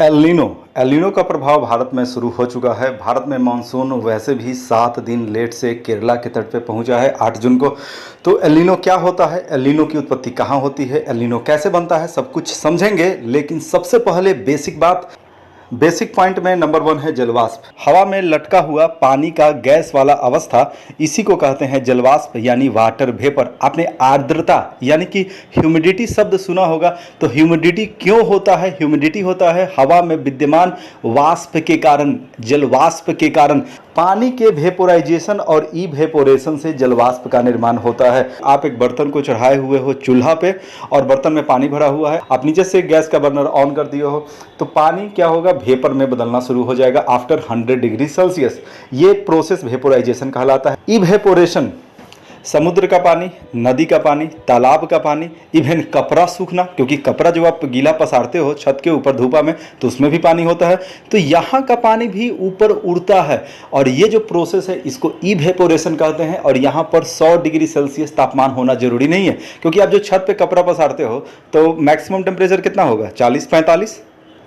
El Nino का प्रभाव भारत में शुरू हो चुका है। भारत में मानसून वैसे भी 7 दिन लेट से केरला के तट पे पहुंचा है 8 जून को। तो एल नीनो क्या होता है, एल नीनो की उत्पत्ति कहाँ होती है, एल नीनो कैसे बनता है, सब कुछ समझेंगे। लेकिन सबसे पहले बेसिक पॉइंट में नंबर 1 है जलवाष्प। हवा में लटका हुआ पानी का गैस वाला अवस्था, इसी को कहते हैं जलवाष्प यानी वाटर वेपर। आपने आर्द्रता यानी कि ह्यूमिडिटी शब्द सुना होगा। तो ह्यूमिडिटी क्यों होता है? ह्यूमिडिटी होता है हवा में विद्यमान वाष्प के कारण, जलवाष्प के कारण। पानी के वेपोराइजेशन और इवेपोरेशन से जलवाष्प का निर्माण होता है। आप एक बर्तन को चढ़ाए हुए हो चूल्हा पे और बर्तन में पानी भरा हुआ है, आप नीचे से गैस का बर्नर ऑन कर दिए हो, तो पानी क्या होगा, वेपर में बदलना शुरू हो जाएगा आफ्टर 100 डिग्री सेल्सियस। ये प्रोसेस वेपोराइजेशन कहलाता है। इवेपोरेशन समुद्र का पानी, नदी का पानी, तालाब का पानी, इवन कपड़ा सूखना, क्योंकि कपड़ा जो आप गीला पसारते हो छत के ऊपर धूपा में तो उसमें भी पानी होता है। तो यहाँ का पानी भी ऊपर उड़ता है और ये जो प्रोसेस है इसको इवेपोरेशन कहते हैं। और यहाँ पर 100 डिग्री सेल्सियस तापमान होना जरूरी नहीं है, क्योंकि आप जो छत पे कपड़ा पसारते हो तो मैक्सिमम टेम्परेचर कितना होगा, 40-45।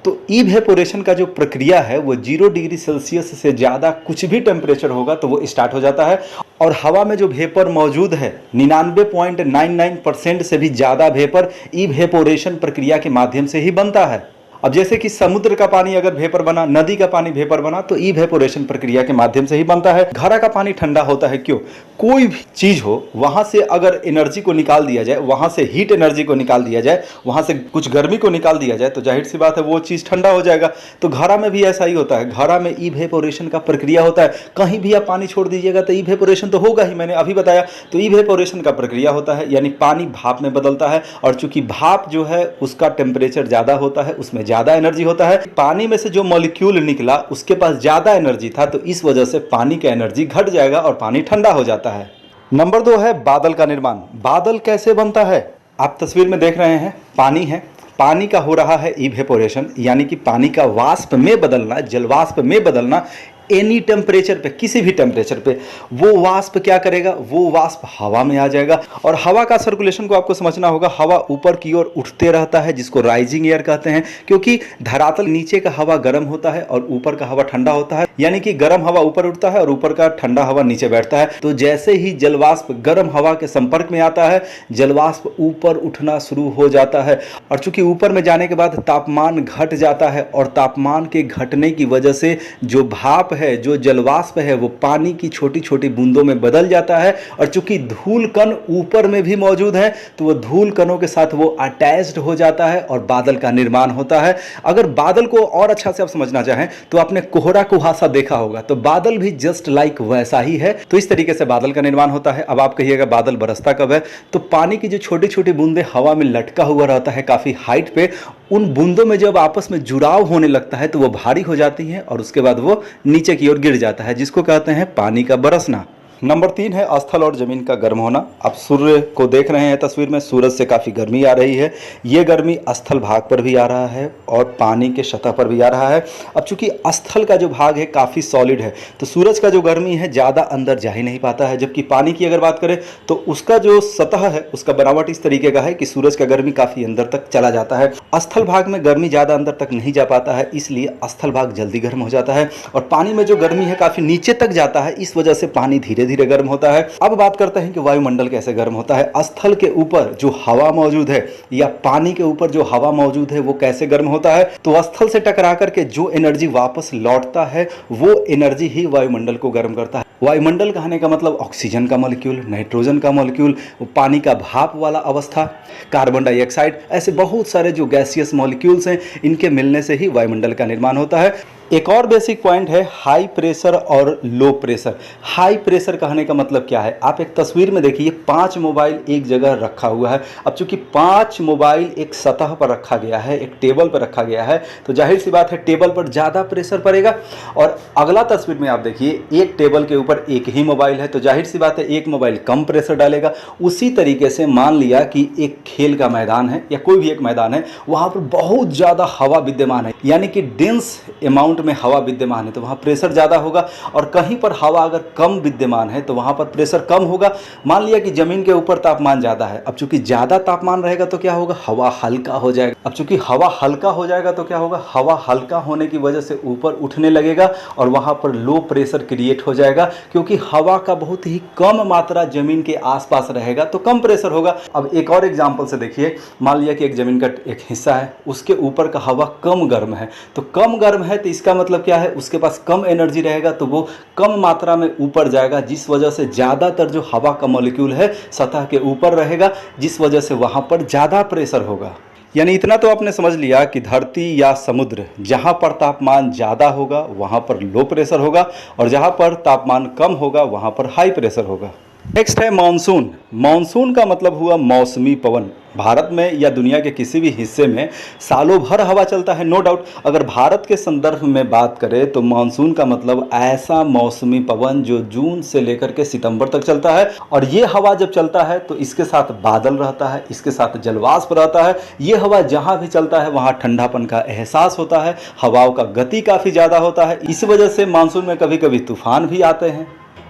तो इवेपोरेशन का जो प्रक्रिया है वो 0 डिग्री सेल्सियस से ज़्यादा कुछ भी टेम्परेचर होगा तो वो स्टार्ट हो जाता है। और हवा में जो वेपर मौजूद है 99.99% से भी ज़्यादा वेपर इवेपोरेशन प्रक्रिया के माध्यम से ही बनता है। अब जैसे कि समुद्र का पानी अगर वेपर बना, नदी का पानी वेपर बना, तो इवेपोरेशन प्रक्रिया के माध्यम से ही बनता है। घड़ा का पानी ठंडा होता है क्यों? कोई भी चीज हो वहां से अगर एनर्जी को निकाल दिया जाए, वहां से हीट एनर्जी को निकाल दिया जाए, वहां से कुछ गर्मी को निकाल दिया जाए, तो जाहिर सी बात है वो चीज ठंडा हो जाएगा। तो घड़ा में भी ऐसा ही होता है। घड़ा में इवेपोरेशन का प्रक्रिया होता है। कहीं भी आप पानी छोड़ दीजिएगा तो इवेपोरेशन तो होगा ही, मैंने अभी बताया। तो इवेपोरेशन का प्रक्रिया होता है, यानी पानी भाप में बदलता है। और चूंकि भाप जो है उसका टेम्परेचर ज्यादा होता है, उसमें ज्यादा एनर्जी होता है। पानी में से जो मॉलिक्यूल निकला उसके पास ज्यादा एनर्जी था, तो इस वजह से पानी का एनर्जी घट जाएगा और पानी ठंडा हो जाता है। नंबर 2 है बादल का निर्माण। बादल कैसे बनता है? आप तस्वीर में देख रहे हैं पानी है, पानी का हो रहा है इवेपोरेशन, यानी कि पानी का वाष्प में बदलना, जलवाष्प में बदलना। एनी टेम्परेचर पे, किसी भी टेम्परेचर पे वो वाष्प क्या करेगा, वो वाष्प हवा में आ जाएगा। और हवा का सर्कुलेशन को आपको समझना होगा। हवा ऊपर की ओर उठते रहता है, जिसको राइजिंग एयर कहते हैं, क्योंकि धरातल नीचे का हवा गर्म होता है और ऊपर का हवा ठंडा होता है। यानी कि गर्म हवा ऊपर उठता है और ऊपर का ठंडा हवा नीचे बैठता है। तो जैसे ही जलवाष्प गर्म हवा के संपर्क में आता है, जलवाष्प ऊपर उठना शुरू हो जाता है। और चूंकि ऊपर में जाने के बाद तापमान घट जाता है, और तापमान के घटने की वजह से जो भाप है, जो जलवाष्प है, वो पानी की छोटी छोटी बूंदों में बदल जाता है। और चूंकि धूल कण ऊपर में भी मौजूद है, तो वो धूल कणों के साथ वो अटैच्ड हो जाता है और बादल का निर्माण होता है। अगर बादल को और अच्छा से आप समझना चाहें तो आपने कोहरा कुहासा देखा होगा, तो बादल भी जस्ट लाइक वैसा ही है। तो इस तरीके से बादल का निर्माण होता है। अब आप कहिएगा बादल बरसता कब है? तो पानी की जो छोटी छोटी बूंदें हवा में लटका हुआ रहता है काफी हाइट पे, उन बूंदों में जब आपस में जुड़ाव होने लगता है तो वो भारी हो जाती हैं और उसके बाद वो नीचे की ओर गिर जाता है, जिसको कहते हैं पानी का बरसना। नंबर 3 है स्थल और जमीन का गर्म होना। आप सूर्य को देख रहे हैं तस्वीर में, सूरज से काफ़ी गर्मी आ रही है। ये गर्मी स्थल भाग पर भी आ रहा है और पानी के सतह पर भी आ रहा है। अब चूंकि स्थल का जो भाग है काफ़ी सॉलिड है, तो सूरज का जो गर्मी है ज़्यादा अंदर जा ही नहीं पाता है। जबकि पानी की अगर बात करें तो उसका जो सतह है उसका बनावट इस तरीके का है कि सूरज का गर्मी काफ़ी अंदर तक चला जाता है। स्थल भाग में गर्मी ज़्यादा अंदर तक नहीं जा पाता है, इसलिए स्थल भाग जल्दी गर्म हो जाता है। और पानी में जो गर्मी है काफ़ी नीचे तक जाता है, इस वजह से पानी धीरे धीरे गर्म होता है। अब बात करते हैं कि वायुमंडल कैसे गर्म होता है। स्थल के ऊपर जो हवा मौजूद है या पानी के ऊपर जो हवा मौजूद है वो कैसे गर्म होता है? तो स्थल से टकरा करके जो एनर्जी वापस लौटता है वो एनर्जी ही वायुमंडल को गर्म करता है। वायुमंडल कहने का मतलब ऑक्सीजन का मॉलिक्यूल, नाइट्रोजन का मॉलिक्यूल, पानी का भाप वाला अवस्था, कार्बन डाइऑक्साइड, ऐसे बहुत सारे जो गैसियस मॉलिक्यूल्स हैं, इनके मिलने से ही वायुमंडल का निर्माण होता है। एक और बेसिक पॉइंट है हाई प्रेशर और लो प्रेशर। हाई प्रेशर कहने का मतलब क्या है? आप एक तस्वीर में देखिए 5 मोबाइल एक जगह रखा हुआ है। अब चूंकि 5 मोबाइल एक सतह पर रखा गया है, एक टेबल पर रखा गया है, तो जाहिर सी बात है टेबल पर ज़्यादा प्रेशर पड़ेगा। और अगला तस्वीर में आप देखिए एक टेबल के ऊपर एक ही मोबाइल है, तो जाहिर सी बात है एक मोबाइल कम प्रेशर डालेगा। उसी तरीके से मान लिया कि एक खेल का मैदान है या कोई भी एक मैदान है, वहाँ पर बहुत ज़्यादा हवा विद्यमान है, यानी कि डेंस अमाउंट अमाउंट में हवा विद्यमान है तो वहाँ प्रेशर ज़्यादा होगा, और कहीं पर हवा अगर कम विद्यमान है तो वहाँ पर प्रेशर कम होगा। मान लिया कि ज़मीन के ऊपर तापमान ज़्यादा है, अब चूंकि ज़्यादा तापमान रहेगा तो क्या होगा, हवा हल्का हो जाएगा। अब चूंकि हवा हल्का हो जाएगा तो क्या होगा, हवा हल्का होने की वजह से ऊपर उठने लगेगा और वहाँ पर लो प्रेशर क्रिएट हो जाएगा, क्योंकि हवा का बहुत ही कम मात्रा ज़मीन के आसपास रहेगा तो कम प्रेशर होगा। अब एक और एग्जाम्पल से देखिए, मान लिया कि एक ज़मीन का एक हिस्सा है, उसके ऊपर का हवा कम गर्म है, तो कम गर्म है तो इसका मतलब क्या है, उसके पास कम एनर्जी रहेगा तो वो कम मात्रा में ऊपर जाएगा, जिस वजह से ज़्यादातर जो हवा का मॉलिक्यूल है सतह के ऊपर रहेगा, जिस वजह से वहाँ पर ज़्यादा प्रेशर होगा। यानी इतना तो आपने समझ लिया कि धरती या समुद्र जहाँ पर तापमान ज़्यादा होगा वहाँ पर लो प्रेशर होगा, और जहाँ पर तापमान कम होगा वहाँ पर हाई प्रेशर होगा। नेक्स्ट है मानसून। मानसून का मतलब हुआ मौसमी पवन। भारत में या दुनिया के किसी भी हिस्से में सालों भर हवा चलता है, नो डाउट। अगर भारत के संदर्भ में बात करें तो मानसून का मतलब ऐसा मौसमी पवन जो जून से लेकर के सितंबर तक चलता है, और ये हवा जब चलता है तो इसके साथ बादल रहता है, इसके साथ जलवाष्प रहता है। ये हवा जहाँ भी चलता है वहाँ ठंडापन का एहसास होता है, हवाओं का गति काफ़ी ज़्यादा होता है। इस वजह से मानसून में कभी कभी तूफान भी आते हैं।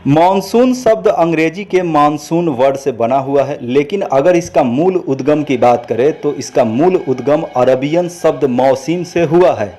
मॉनसून शब्द अंग्रेजी के मानसून वर्ड से बना हुआ है, लेकिन अगर इसका मूल उद्गम की बात करें तो इसका मूल उद्गम अरबियन शब्द मौसिम से हुआ है।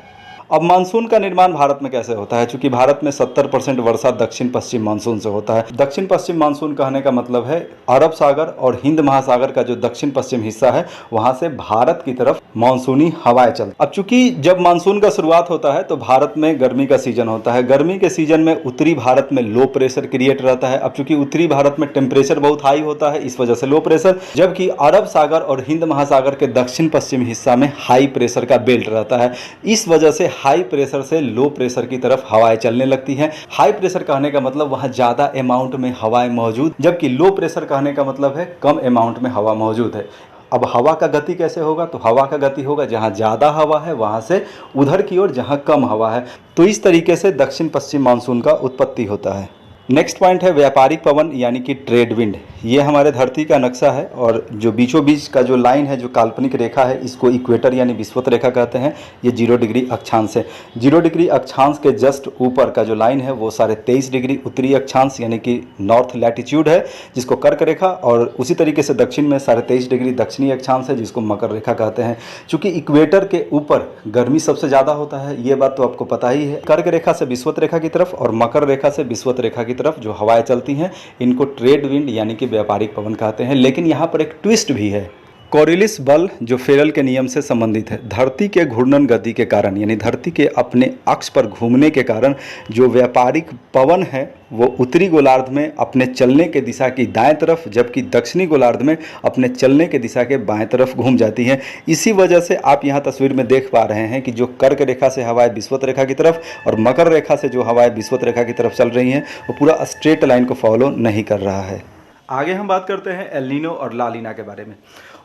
अब मानसून का निर्माण भारत में कैसे होता है, क्योंकि भारत में 70% वर्षा दक्षिण पश्चिम मानसून से होता है। दक्षिण पश्चिम मानसून कहने का मतलब है अरब सागर और हिंद महासागर का जो दक्षिण पश्चिम हिस्सा है वहां से भारत की तरफ मानसूनी हवाएं चलती। अब चूंकि जब मानसून का शुरुआत होता है तो भारत में गर्मी का सीजन होता है। गर्मी के सीजन में उत्तरी भारत में लो प्रेशर क्रिएट रहता है। अब चूंकि उत्तरी भारत में टेम्परेचर बहुत हाई होता है, इस वजह से लो प्रेशर, जबकि अरब सागर और हिंद महासागर के दक्षिण पश्चिम हिस्सा में हाई प्रेशर का बेल्ट रहता है। इस वजह से हाई प्रेशर से लो प्रेशर की तरफ हवाएं चलने लगती हैं। हाई प्रेशर कहने का मतलब वहां ज़्यादा अमाउंट में हवाएं मौजूद, जबकि लो प्रेशर कहने का मतलब है कम अमाउंट में हवा मौजूद है। अब हवा का गति कैसे होगा, तो हवा का गति होगा जहां ज़्यादा हवा है वहां से उधर की ओर जहां कम हवा है। तो इस तरीके से दक्षिण पश्चिम मानसून का उत्पत्ति होता है। नेक्स्ट पॉइंट है व्यापारिक पवन यानी कि ट्रेड विंड। ये हमारे धरती का नक्शा है, और जो बीचों बीच का जो लाइन है, जो काल्पनिक रेखा है, इसको इक्वेटर यानी विषुवत रेखा कहते हैं। ये 0 डिग्री अक्षांश है। 0 डिग्री अक्षांश के जस्ट ऊपर का जो लाइन है वो 23.5 डिग्री उत्तरी अक्षांश यानी कि नॉर्थ लैटिट्यूड है, जिसको कर्क रेखा, और उसी तरीके से दक्षिण में 23.5 डिग्री दक्षिणी अक्षांश है, जिसको मकर रेखा कहते हैं। चूँकि इक्वेटर के ऊपर गर्मी सबसे ज़्यादा होता है, ये बात तो आपको पता ही है। कर्क रेखा से विषुवत रेखा की तरफ और मकर रेखा से विषुवत रेखा की तरफ जो हवाएं चलती हैं इनको ट्रेड विंड यानी कि व्यापारिक पवन कहते हैं। लेकिन यहाँ पर एक ट्विस्ट भी है। कोरिलिस बल जो फेरल के नियम से संबंधित है, धरती के घूर्णन गति के कारण यानी धरती के अपने अक्ष पर घूमने के कारण जो व्यापारिक पवन है वो उत्तरी गोलार्ध में अपने चलने के दिशा की दाएं तरफ, जबकि दक्षिणी गोलार्ध में अपने चलने के दिशा के बाएं तरफ घूम जाती हैं। इसी वजह से आप यहाँ तस्वीर में देख पा रहे हैं कि जो कर्क रेखा से हवाएं विषुवत रेखा की तरफ और मकर रेखा से जो हवाएं विषुवत रेखा की तरफ चल रही हैं वो पूरा स्ट्रेट लाइन को फॉलो नहीं कर रहा है। आगे हम बात करते हैं एल नीनो और ला लीना के बारे में।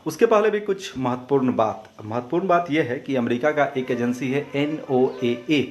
उसके पहले भी कुछ महत्वपूर्ण बात यह है कि अमेरिका का एक एजेंसी है NOAA।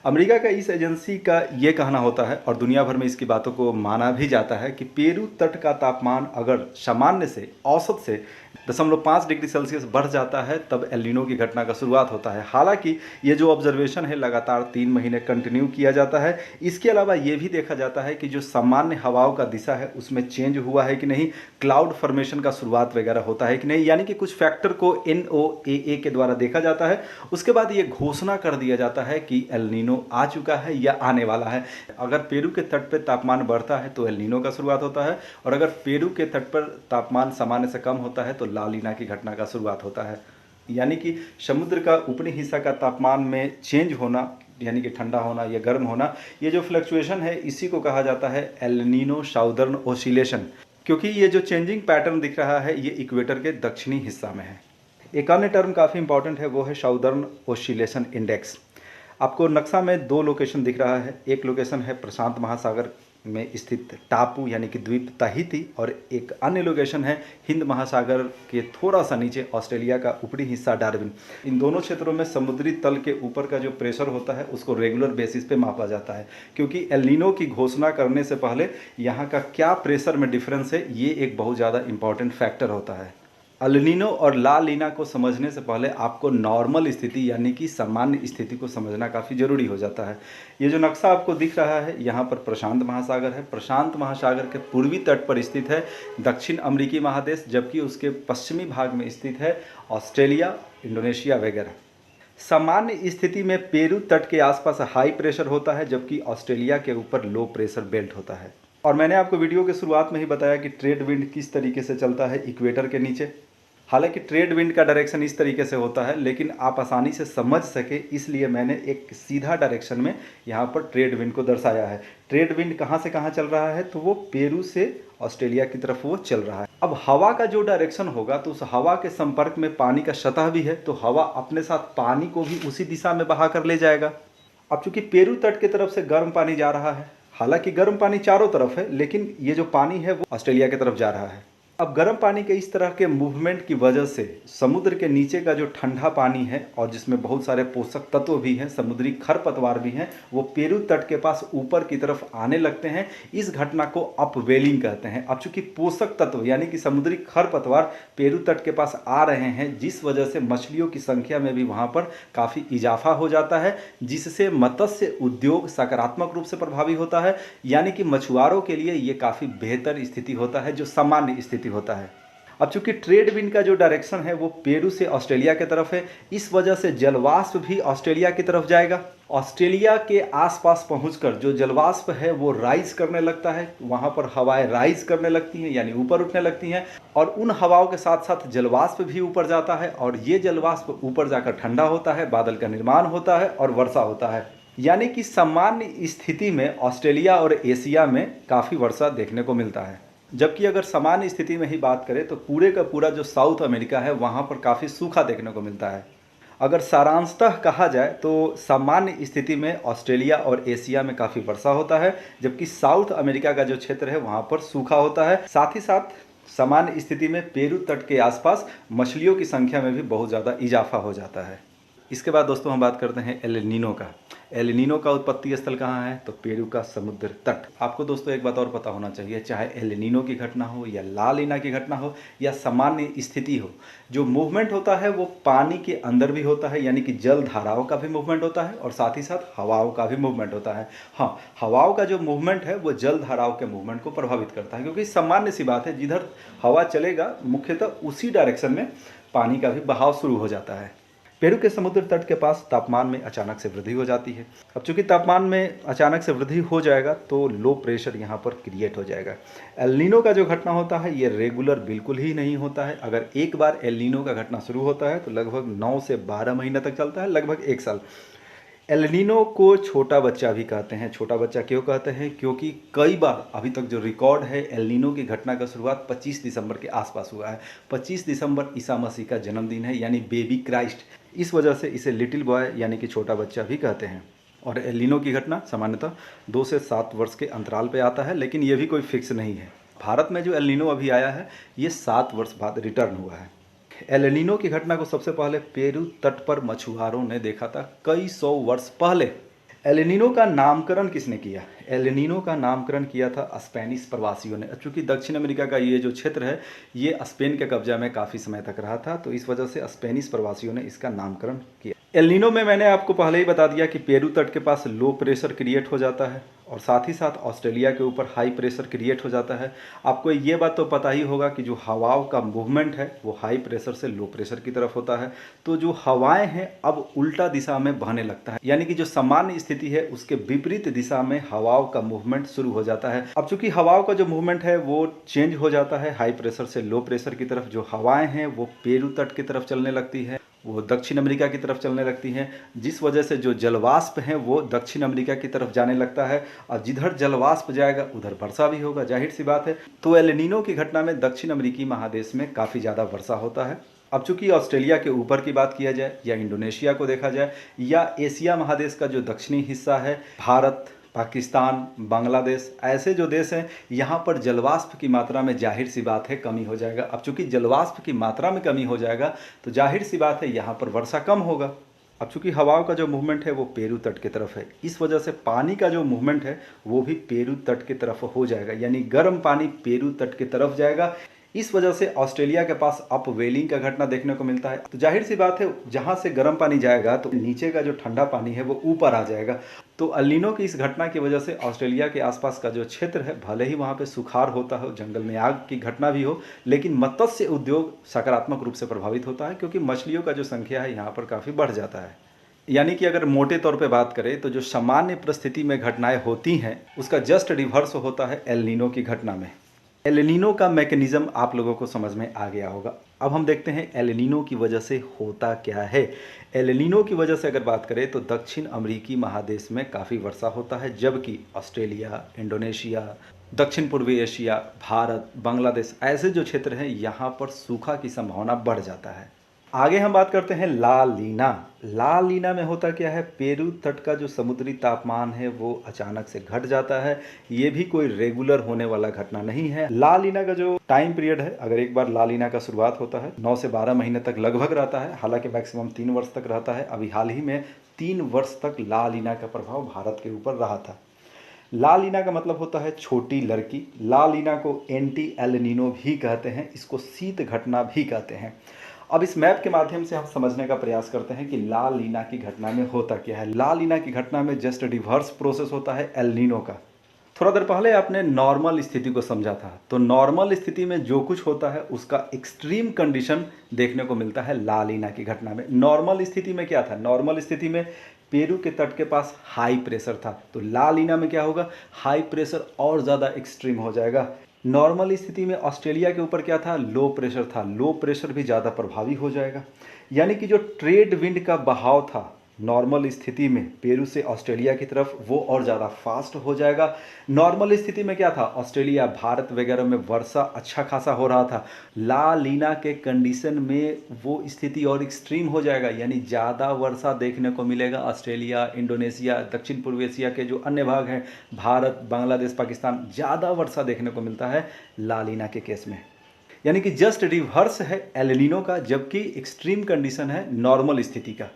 अमेरिका का इस एजेंसी का ये कहना होता है, और दुनिया भर में इसकी बातों को माना भी जाता है, कि पेरू तट का तापमान अगर सामान्य से औसत से 0.5 डिग्री सेल्सियस बढ़ जाता है तब एल नीनो की घटना का शुरुआत होता है। हालांकि ये जो ऑब्जर्वेशन है लगातार 3 महीने कंटिन्यू किया जाता है। इसके अलावा ये भी देखा जाता है कि जो सामान्य हवाओं का दिशा है उसमें चेंज हुआ है कि नहीं, क्लाउड फॉर्मेशन का शुरुआत वगैरह होता है कि नहीं, यानी कि कुछ फैक्टर को NOAA के द्वारा देखा जाता है। उसके बाद ये घोषणा कर दिया जाता है कि एल नीनो आ चुका है या आने वाला है। अगर पेरू के तट पर तापमान बढ़ता है तो एल नीनो का शुरुआत होता है, और अगर पेरू के तट पर तापमान सामान्य से कम होता है तो ला लीना की घटना का शुरुआत होता है। यानी कि समुद्र का ऊपरी हिस्सा का तापमान में चेंज होना, यानी कि ठंडा होना या गर्म होना, ये जो फ्लक्चुएशन है इसी को कहा जाता है एल नीनो साउदर्न ओसिलेशन। क्योंकि ये जो चेंजिंग पैटर्न दिख रहा है ये इक्वेटर के दक्षिणी हिस्सा में है। एक अन्य टर्म काफ़ी इंपॉर्टेंट है, वो है साउदर्न ओसिलेशन इंडेक्स। आपको नक्शा में 2 लोकेशन दिख रहा है। एक लोकेशन है प्रशांत महासागर में स्थित टापू यानी कि द्वीप ताहिती, और एक अन्य लोकेशन है हिंद महासागर के थोड़ा सा नीचे ऑस्ट्रेलिया का ऊपरी हिस्सा डार्विन। इन दोनों क्षेत्रों में समुद्री तल के ऊपर का जो प्रेशर होता है उसको रेगुलर बेसिस पे मापा जाता है, क्योंकि एल नीनो की घोषणा करने से पहले यहाँ का क्या प्रेशर में डिफरेंस है ये एक बहुत ज़्यादा इंपॉर्टेंट फैक्टर होता है। अल नीनो और ला लीना को समझने से पहले आपको नॉर्मल स्थिति यानी कि सामान्य स्थिति को समझना काफ़ी ज़रूरी हो जाता है। ये जो नक्शा आपको दिख रहा है, यहाँ पर प्रशांत महासागर है। प्रशांत महासागर के पूर्वी तट पर स्थित है दक्षिण अमेरिकी महादेश, जबकि उसके पश्चिमी भाग में स्थित है ऑस्ट्रेलिया, इंडोनेशिया वगैरह। सामान्य स्थिति में पेरू तट के आसपास हाई प्रेशर होता है, जबकि ऑस्ट्रेलिया के ऊपर लो प्रेशर बेल्ट होता है। और मैंने आपको वीडियो के शुरुआत में ही बताया कि ट्रेड विंड किस तरीके से चलता है इक्वेटर के नीचे। हालांकि ट्रेड विंड का डायरेक्शन इस तरीके से होता है, लेकिन आप आसानी से समझ सके इसलिए मैंने एक सीधा डायरेक्शन में यहाँ पर ट्रेड विंड को दर्शाया है। ट्रेड विंड कहाँ से कहाँ चल रहा है, तो वो पेरू से ऑस्ट्रेलिया की तरफ वो चल रहा है। अब हवा का जो डायरेक्शन होगा तो उस हवा के संपर्क में पानी का सतह भी है, तो हवा अपने साथ पानी को भी उसी दिशा में बहा कर ले जाएगा। अब चूंकि पेरू तट की तरफ से गर्म पानी जा रहा है, हालांकि गर्म पानी चारों तरफ है, लेकिन ये जो पानी है वो ऑस्ट्रेलिया की तरफ जा रहा है। अब गर्म पानी के इस तरह के मूवमेंट की वजह से समुद्र के नीचे का जो ठंडा पानी है और जिसमें बहुत सारे पोषक तत्व भी हैं, समुद्री खरपतवार भी हैं, वो पेरू तट के पास ऊपर की तरफ आने लगते हैं। इस घटना को अपवेलिंग कहते हैं। अब चूंकि पोषक तत्व यानी कि समुद्री खरपतवार पेरू तट के पास आ रहे हैं, जिस वजह से मछलियों की संख्या में भी वहाँ पर काफ़ी इजाफा हो जाता है, जिससे मत्स्य उद्योग सकारात्मक रूप से प्रभावी होता है। यानी कि मछुआरों के लिए ये काफ़ी बेहतर स्थिति होता है, जो सामान्य स्थिति होता है। अब चूंकि ट्रेड विंड का जो डायरेक्शन है वो पेरू से ऑस्ट्रेलिया की तरफ है, इस वजह से जलवाष्प भी ऑस्ट्रेलिया की तरफ जाएगा। ऑस्ट्रेलिया के आसपास पहुंचकर जो जलवाष्प है वो राइज करने लगता है, वहां पर हवाएं राइज करने लगती हैं यानी ऊपर उठने लगती हैं, और उन हवाओं के साथ साथ जलवाष्प भी ऊपर जाता है, और ये जलवाष्प ऊपर जाकर ठंडा होता है, बादल का निर्माण होता है और वर्षा होता है। यानी कि सामान्य स्थिति में ऑस्ट्रेलिया और एशिया में काफ़ी वर्षा देखने को मिलता है, जबकि अगर सामान्य स्थिति में ही बात करें तो पूरे का पूरा जो साउथ अमेरिका है वहाँ पर काफ़ी सूखा देखने को मिलता है। अगर सारांशतः कहा जाए तो सामान्य स्थिति में ऑस्ट्रेलिया और एशिया में काफ़ी वर्षा होता है, जबकि साउथ अमेरिका का जो क्षेत्र है वहाँ पर सूखा होता है। साथ ही साथ सामान्य स्थिति में पेरू तट के आसपास मछलियों की संख्या में भी बहुत ज़्यादा इजाफा हो जाता है। इसके बाद दोस्तों हम बात करते हैं एल नीनो का। एल नीनो का उत्पत्ति स्थल कहाँ है, तो पेरू का समुद्र तट। आपको दोस्तों एक बात और पता होना चाहिए, चाहे एल नीनो की घटना हो या ला लीना की घटना हो या सामान्य स्थिति हो, जो मूवमेंट होता है वो पानी के अंदर भी होता है, यानी कि जल धाराओं का भी मूवमेंट होता है और साथ ही साथ हवाओं का भी मूवमेंट होता है। हाँ, हवाओं का जो मूवमेंट है वो जल धाराओं के मूवमेंट को प्रभावित करता है, क्योंकि सामान्य सी बात है, जिधर हवा चलेगा मुख्यतः उसी डायरेक्शन में पानी का भी बहाव शुरू हो जाता है। पेरू के समुद्र तट के पास तापमान में अचानक से वृद्धि हो जाती है। अब चूंकि तापमान में अचानक से वृद्धि हो जाएगा तो लो प्रेशर यहाँ पर क्रिएट हो जाएगा। एल नीनो का जो घटना होता है ये रेगुलर बिल्कुल ही नहीं होता है। अगर एक बार एल नीनो का घटना शुरू होता है तो लगभग 9 से 12 महीने तक चलता है, लगभग 1 साल। एल नीनो को छोटा बच्चा भी कहते हैं। छोटा बच्चा क्यों कहते हैं, क्योंकि कई बार अभी तक जो रिकॉर्ड है एल नीनो की घटना का शुरुआत 25 दिसंबर के आसपास हुआ है। 25 दिसंबर ईसा मसीह का जन्मदिन है, यानी बेबी क्राइस्ट। इस वजह से इसे लिटिल बॉय यानी कि छोटा बच्चा भी कहते हैं। और एल नीनो की घटना सामान्यतः 2 से 7 वर्ष के अंतराल पे आता है, लेकिन ये भी कोई फिक्स नहीं है। भारत में जो एल नीनो अभी आया है ये 7 वर्ष बाद रिटर्न हुआ है। एल नीनो की घटना को सबसे पहले पेरू तट पर मछुआरों ने देखा था कई 100 वर्ष पहले। एल नीनो का नामकरण किसने किया? एल नीनो का नामकरण किया था स्पेनिश प्रवासियों ने। चूँकि दक्षिण अमेरिका का ये जो क्षेत्र है ये स्पेन के कब्जा में काफ़ी समय तक रहा था, तो इस वजह से स्पेनिश प्रवासियों ने इसका नामकरण किया। एल नीनो में मैंने आपको पहले ही बता दिया कि पेरू तट के पास लो प्रेशर क्रिएट हो जाता है और साथ ही साथ ऑस्ट्रेलिया के ऊपर हाई प्रेशर क्रिएट हो जाता है। आपको ये बात तो पता ही होगा कि जो हवाओं का मूवमेंट है वो हाई प्रेशर से लो प्रेशर की तरफ होता है, तो जो हवाएं हैं अब उल्टा दिशा में बहने लगता है, यानी कि जो सामान्य स्थिति है उसके विपरीत दिशा में हवाओं का मूवमेंट शुरू हो जाता है। अब चूंकि हवाओं का जो मूवमेंट है वो चेंज हो जाता है हाई प्रेशर से लो प्रेशर की तरफ, जो हवाएं हैं वो पेरू तट की तरफ चलने लगती है, वो दक्षिण अमेरिका की तरफ चलने लगती हैं, जिस वजह से जो जलवाष्प हैं वो दक्षिण अमेरिका की तरफ जाने लगता है, और जिधर जलवाष्प जाएगा उधर वर्षा भी होगा, जाहिर सी बात है। तो एल नीनो की घटना में दक्षिण अमेरिकी महादेश में काफ़ी ज़्यादा वर्षा होता है। अब चूंकि ऑस्ट्रेलिया के ऊपर की बात किया जाए या इंडोनेशिया को देखा जाए या एशिया महादेश का जो दक्षिणी हिस्सा है, भारत, पाकिस्तान, बांग्लादेश, ऐसे जो देश हैं यहाँ पर जलवाष्प की मात्रा में जाहिर सी बात है कमी हो जाएगा। अब चूंकि जलवाष्प की मात्रा में कमी हो जाएगा तो जाहिर सी बात है यहाँ पर वर्षा कम होगा। अब चूंकि हवाओं का जो मूवमेंट है वो पेरू तट की तरफ है, इस वजह से पानी का जो मूवमेंट है वो भी पेरू तट की तरफ हो जाएगा, यानी गर्म पानी पेरू तट की तरफ जाएगा। इस वजह से ऑस्ट्रेलिया के पास अपवेलिंग का घटना देखने को मिलता है। तो जाहिर सी बात है, जहां से गर्म पानी जाएगा तो नीचे का जो ठंडा पानी है वो ऊपर आ जाएगा। तो एल नीनो की इस घटना की वजह से ऑस्ट्रेलिया के आसपास का जो क्षेत्र है, भले ही वहां पे सुखाड़ होता हो, जंगल में आग की घटना भी हो, लेकिन मत्स्य उद्योग सकारात्मक रूप से प्रभावित होता है, क्योंकि मछलियों का जो संख्या है यहाँ पर काफ़ी बढ़ जाता है। यानी कि अगर मोटे तौर पे बात करें तो जो सामान्य परिस्थिति में घटनाएं होती हैं, उसका जस्ट रिवर्स होता है एल नीनो की घटना में। एल नीनो का मैकेनिज्म आप लोगों को समझ में आ गया होगा। अब हम देखते हैं एल नीनो की वजह से होता क्या है। एल नीनो की वजह से अगर बात करें तो दक्षिण अमेरिकी महादेश में काफ़ी वर्षा होता है, जबकि ऑस्ट्रेलिया, इंडोनेशिया, दक्षिण पूर्वी एशिया, भारत, बांग्लादेश ऐसे जो क्षेत्र हैं यहाँ पर सूखा की संभावना बढ़ जाता है। आगे हम बात करते हैं ला लीना। ला लीना में होता क्या है, पेरू तट का जो समुद्री तापमान है वो अचानक से घट जाता है। ये भी कोई रेगुलर होने वाला घटना नहीं है। ला लीना का जो टाइम पीरियड है, अगर एक बार ला लीना का शुरुआत होता है 9 से 12 महीने तक लगभग रहता है, हालांकि मैक्सिमम 3 वर्ष तक रहता है। अभी हाल ही में 3 वर्ष तक ला लीना का प्रभाव भारत के ऊपर रहा था। ला लीना का मतलब होता है छोटी लड़की। ला लीना को एंटी एल नीनो भी कहते हैं, इसको शीत घटना भी कहते हैं। अब इस मैप के माध्यम से हम समझने का प्रयास करते हैं कि ला लीना की घटना में होता क्या है। ला लीना की घटना में जस्ट रिवर्स प्रोसेस होता है एल नीनो का। थोड़ा देर पहले आपने नॉर्मल स्थिति को समझा था, तो नॉर्मल स्थिति में जो कुछ होता है उसका एक्सट्रीम कंडीशन देखने को मिलता है ला लीना की घटना में। नॉर्मल स्थिति में क्या था, नॉर्मल स्थिति में पेरू के तट के पास हाई प्रेशर था, तो ला लीना में क्या होगा, हाई प्रेशर और ज़्यादा एक्सट्रीम हो जाएगा। नॉर्मल स्थिति में ऑस्ट्रेलिया के ऊपर क्या था, लो प्रेशर था, लो प्रेशर भी ज़्यादा प्रभावी हो जाएगा। यानी कि जो ट्रेड विंड का बहाव था नॉर्मल स्थिति में पेरू से ऑस्ट्रेलिया की तरफ, वो और ज़्यादा फास्ट हो जाएगा। नॉर्मल स्थिति में क्या था, ऑस्ट्रेलिया, भारत वगैरह में वर्षा अच्छा खासा हो रहा था। ला लीना के कंडीशन में वो स्थिति और एक्सट्रीम हो जाएगा, यानी ज़्यादा वर्षा देखने को मिलेगा। ऑस्ट्रेलिया, इंडोनेशिया, दक्षिण पूर्व एशिया के जो अन्य भाग हैं, भारत, बांग्लादेश, पाकिस्तान, ज़्यादा वर्षा देखने को मिलता है ला लीना के केस में। यानी कि जस्ट रिवर्स है एल नीनो का, जबकि एक्सट्रीम कंडीशन है नॉर्मल स्थिति का।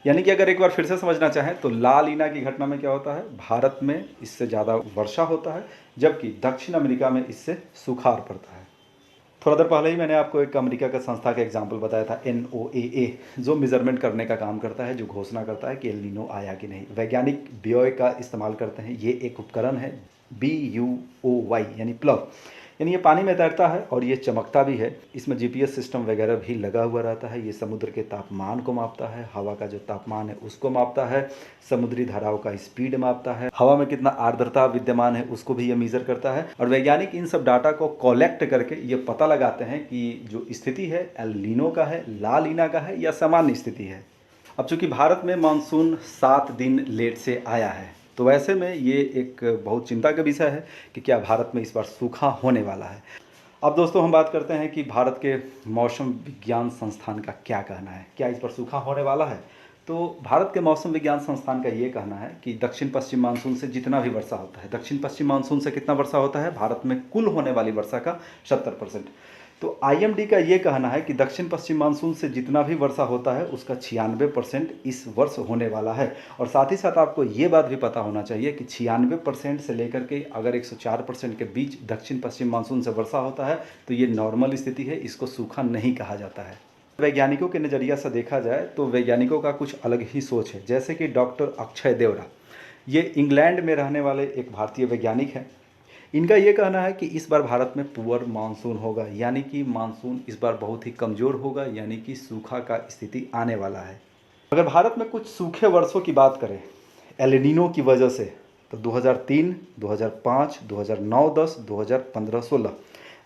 यानी कि अगर एक बार फिर से समझना चाहें तो ला लीना की घटना में क्या होता है, भारत में इससे ज़्यादा वर्षा होता है, जबकि दक्षिण अमेरिका में इससे सुखाड़ पड़ता है। थोड़ा देर पहले ही मैंने आपको एक अमेरिका का संस्था का एग्जाम्पल बताया था, NOAA, जो मेजरमेंट करने का काम करता है, जो घोषणा करता है कि एल नीनो आया कि नहीं। वैज्ञानिक ब्योय का इस्तेमाल करते हैं। ये एक उपकरण है BUOY यानी प्लव, यानी ये पानी में तैरता है और ये चमकता भी है। इसमें GPS सिस्टम वगैरह भी लगा हुआ रहता है। ये समुद्र के तापमान को मापता है, हवा का जो तापमान है उसको मापता है, समुद्री धाराओं का स्पीड मापता है, हवा में कितना आर्द्रता विद्यमान है उसको भी ये मेजर करता है। और वैज्ञानिक इन सब डाटा को कलेक्ट करके ये पता लगाते हैं कि जो स्थिति है एल नीनो का है, ला लीना का है या सामान्य स्थिति है। अब चूंकि भारत में मानसून 7 दिन लेट से आया है, तो वैसे में ये एक बहुत चिंता का विषय है कि क्या भारत में इस बार सूखा होने वाला है। अब दोस्तों हम बात करते हैं कि भारत के मौसम विज्ञान संस्थान का क्या कहना है, क्या इस बार सूखा होने वाला है। तो भारत के मौसम विज्ञान संस्थान का ये कहना है कि दक्षिण पश्चिम मानसून से जितना भी वर्षा होता है, दक्षिण पश्चिम मानसून से कितना वर्षा होता है, भारत में कुल होने वाली वर्षा का 70%। तो IMD का ये कहना है कि दक्षिण पश्चिम मानसून से जितना भी वर्षा होता है उसका 96% इस वर्ष होने वाला है। और साथ ही साथ आपको ये बात भी पता होना चाहिए कि 96% से लेकर के अगर 104% के बीच दक्षिण पश्चिम मानसून से वर्षा होता है तो ये नॉर्मल स्थिति है, इसको सूखा नहीं कहा जाता है। वैज्ञानिकों के नज़रिया से देखा जाए तो वैज्ञानिकों का कुछ अलग ही सोच है। जैसे कि डॉक्टर अक्षय देवरा, ये इंग्लैंड में रहने वाले एक भारतीय वैज्ञानिक हैं। इनका ये कहना है कि इस बार भारत में पुअर मानसून होगा, यानी कि मानसून इस बार बहुत ही कमज़ोर होगा, यानी कि सूखा का स्थिति आने वाला है। अगर भारत में कुछ सूखे वर्षों की बात करें एल नीनो की वजह से, तो 2003, 2005, 2009-10, 2015-16।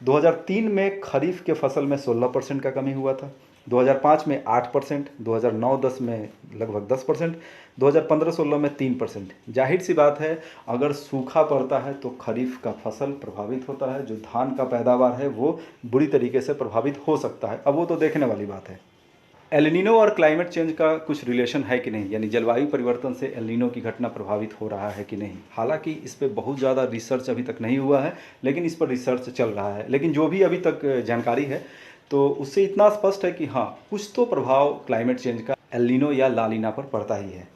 2003 में खरीफ के फसल में 16% का कमी हुआ था, 2005 में 8%, 2009-10 में लगभग 10%, 2015-16 में 3%। जाहिर सी बात है अगर सूखा पड़ता है तो खरीफ का फसल प्रभावित होता है, जो धान का पैदावार है वो बुरी तरीके से प्रभावित हो सकता है। अब वो तो देखने वाली बात है। एल नीनो और क्लाइमेट चेंज का कुछ रिलेशन है कि नहीं, यानी जलवायु परिवर्तन से एल नीनो की घटना प्रभावित हो रहा है कि नहीं। हालांकि इस पर बहुत ज़्यादा रिसर्च अभी तक नहीं हुआ है, लेकिन इस पर रिसर्च चल रहा है। लेकिन जो भी अभी तक जानकारी है तो उससे इतना स्पष्ट है कि हाँ, कुछ तो प्रभाव क्लाइमेट चेंज का एल नीनो या ला लीना पर पड़ता ही है।